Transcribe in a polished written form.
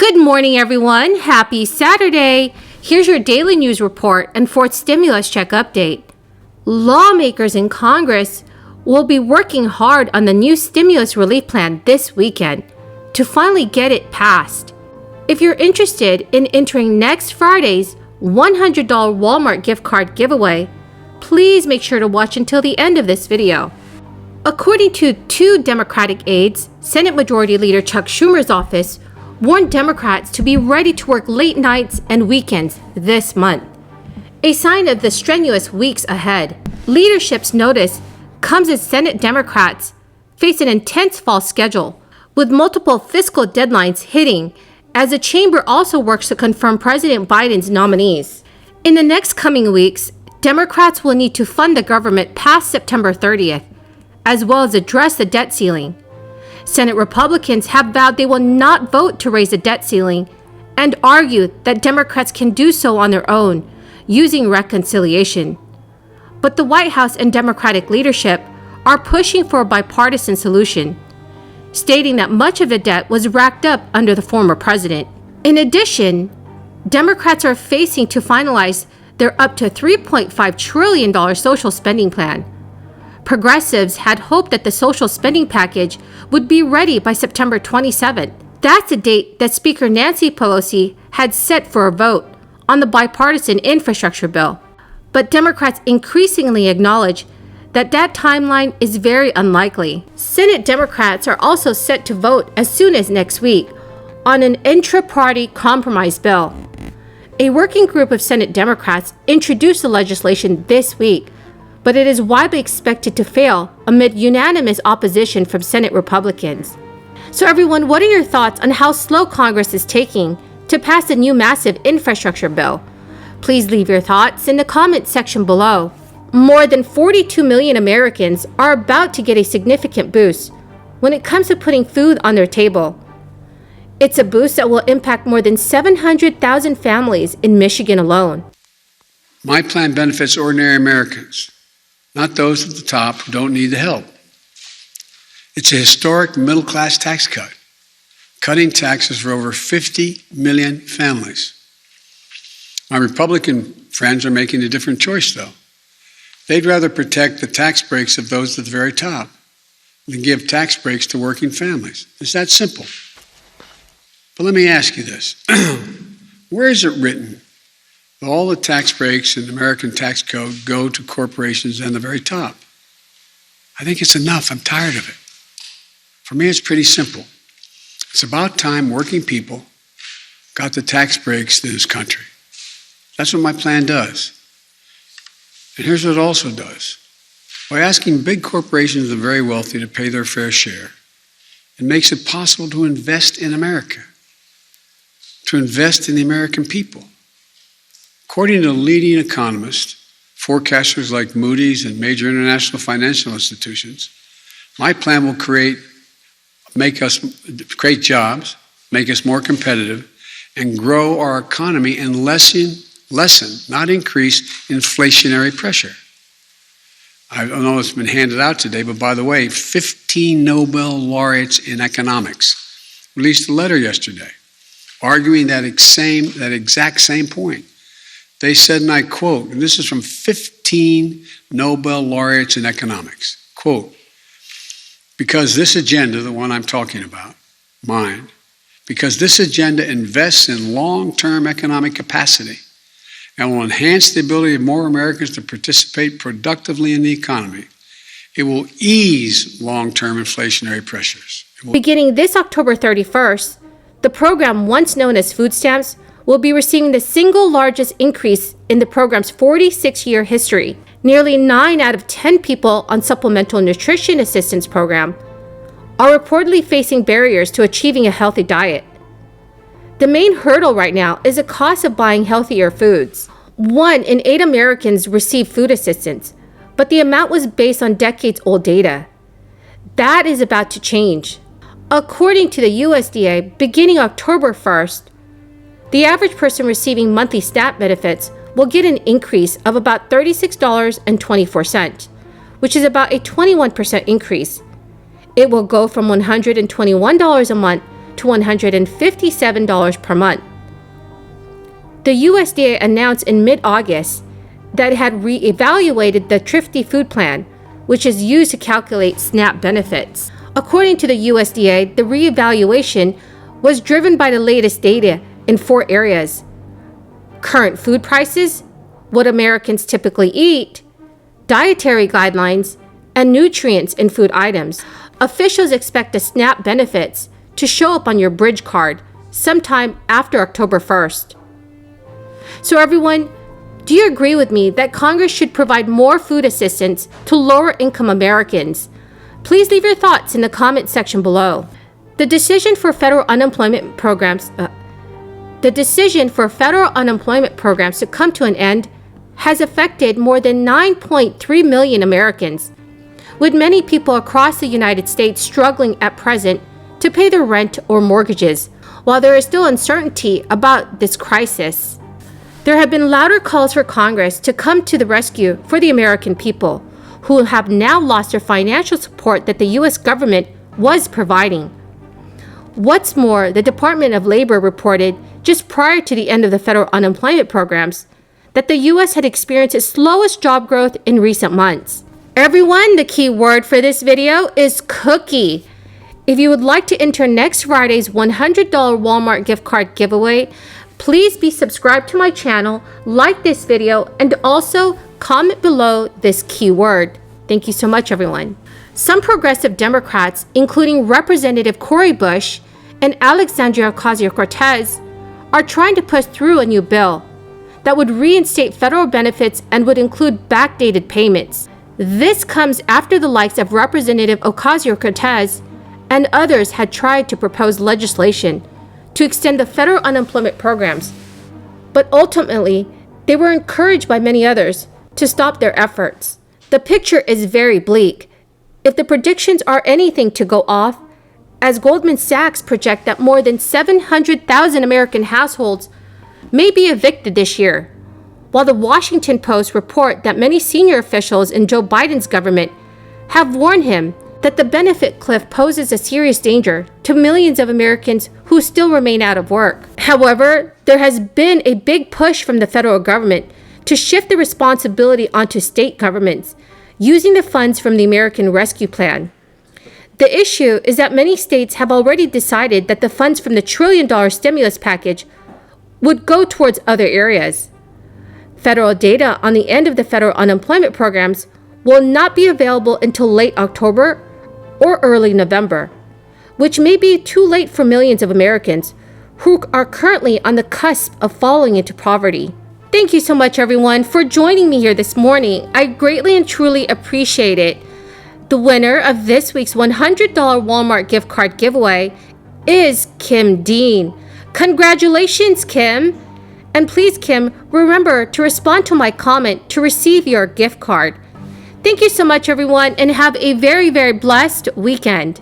Good morning, everyone. Happy Saturday. Here's your daily news report and fourth stimulus check update. Lawmakers in Congress will be working hard on the new stimulus relief plan this weekend to finally get it passed. If you're interested in entering next Friday's $100 Walmart gift card giveaway, please make sure to watch until the end of this video. According to two Democratic aides, Senate Majority Leader Chuck Schumer's office warned Democrats to be ready to work late nights and weekends this month, a sign of the strenuous weeks ahead. Leadership's notice comes as Senate Democrats face an intense fall schedule, with multiple fiscal deadlines hitting as the chamber also works to confirm President Biden's nominees. In the next coming weeks, Democrats will need to fund the government past September 30th, as well as address the debt ceiling. Senate Republicans have vowed they will not vote to raise the debt ceiling and argue that Democrats can do so on their own, using reconciliation. But the White House and Democratic leadership are pushing for a bipartisan solution, stating that much of the debt was racked up under the former president. In addition, Democrats are facing to finalize their up to $3.5 trillion social spending plan. Progressives had hoped that the social spending package would be ready by September 27th. That's a date that Speaker Nancy Pelosi had set for a vote on the bipartisan infrastructure bill. But Democrats increasingly acknowledge that timeline is very unlikely. Senate Democrats are also set to vote as soon as next week on an intra-party compromise bill. A working group of Senate Democrats introduced the legislation this week, but it is widely expected to fail amid unanimous opposition from Senate Republicans. So everyone, what are your thoughts on how slow Congress is taking to pass the new massive infrastructure bill? Please leave your thoughts in the comments section below. More than 42 million Americans are about to get a significant boost when it comes to putting food on their table. It's a boost that will impact more than 700,000 families in Michigan alone. My plan benefits ordinary Americans, not those at the top who don't need the help. It's a historic middle-class tax cut, cutting taxes for over 50 million families. My Republican friends are making a different choice, though. They'd rather protect the tax breaks of those at the very top than give tax breaks to working families. It's that simple. But let me ask you this. Where is it written that all the tax breaks in the American tax code go to corporations and the very top? I think it's enough. I'm tired of it. For me, it's pretty simple. It's about time working people got the tax breaks in this country. That's what my plan does. And here's what it also does. By asking big corporations and the very wealthy to pay their fair share, it makes it possible to invest in America, to invest in the American people. According to leading economists, forecasters like Moody's and major international financial institutions, my plan will create jobs, make us more competitive, and grow our economy and lessen, not increase, inflationary pressure. I don't know if it's been handed out today, but by the way, 15 Nobel laureates in economics released a letter yesterday arguing that exact same point. They said, and I quote, and this is from 15 Nobel laureates in economics, quote, because this agenda, the one I'm talking about, mine, because this agenda invests in long-term economic capacity and will enhance the ability of more Americans to participate productively in the economy, it will ease long-term inflationary pressures. Beginning this October 31st, the program, once known as food stamps, will be receiving the single largest increase in the program's 46-year history. Nearly 9 out of 10 people on Supplemental Nutrition Assistance Program are reportedly facing barriers to achieving a healthy diet. The main hurdle right now is the cost of buying healthier foods. 1 in 8 Americans receive food assistance, but the amount was based on decades-old data. That is about to change. According to the USDA, beginning October 1st, the average person receiving monthly SNAP benefits will get an increase of about $36.24, which is about a 21% increase. It will go from $121 a month to $157 per month. The USDA announced in mid-August that it had re-evaluated the Thrifty Food Plan, which is used to calculate SNAP benefits. According to the USDA, the re-evaluation was driven by the latest data in 4 areas: current food prices, what Americans typically eat, dietary guidelines, and nutrients in food items. Officials expect the SNAP benefits to show up on your Bridge card sometime after October 1st. So everyone, do you agree with me that Congress should provide more food assistance to lower-income Americans? Please leave your thoughts in the comment section below. The decision for federal unemployment programs to come to an end has affected more than 9.3 million Americans, with many people across the United States struggling at present to pay their rent or mortgages. While there is still uncertainty about this crisis, there have been louder calls for Congress to come to the rescue for the American people, who have now lost their financial support that the U.S. government was providing. What's more, the Department of Labor reported just prior to the end of the federal unemployment programs that the U.S. had experienced its slowest job growth in recent months. Everyone, the key word for this video is cookie. If you would like to enter next Friday's $100 Walmart gift card giveaway, please be subscribed to my channel, like this video, and also comment below this keyword. Thank you so much, everyone. Some progressive Democrats, including Representative Cori Bush and Alexandria Ocasio-Cortez, are trying to push through a new bill that would reinstate federal benefits and would include backdated payments. This comes after the likes of Representative Ocasio-Cortez and others had tried to propose legislation to extend the federal unemployment programs, but ultimately, they were encouraged by many others to stop their efforts. The picture is very bleak. If the predictions are anything to go off, as Goldman Sachs project that more than 700,000 American households may be evicted this year, while the Washington Post report that many senior officials in Joe Biden's government have warned him that the benefit cliff poses a serious danger to millions of Americans who still remain out of work. However, there has been a big push from the federal government to shift the responsibility onto state governments, using the funds from the American Rescue Plan. The issue is that many states have already decided that the funds from the $1 trillion stimulus package would go towards other areas. Federal data on the end of the federal unemployment programs will not be available until late October or early November, which may be too late for millions of Americans who are currently on the cusp of falling into poverty. Thank you so much, everyone, for joining me here this morning. I greatly and truly appreciate it. The winner of this week's $100 Walmart gift card giveaway is Kim Dean. Congratulations, Kim! And please, Kim, remember to respond to my comment to receive your gift card. Thank you so much, everyone, and have a very, very blessed weekend.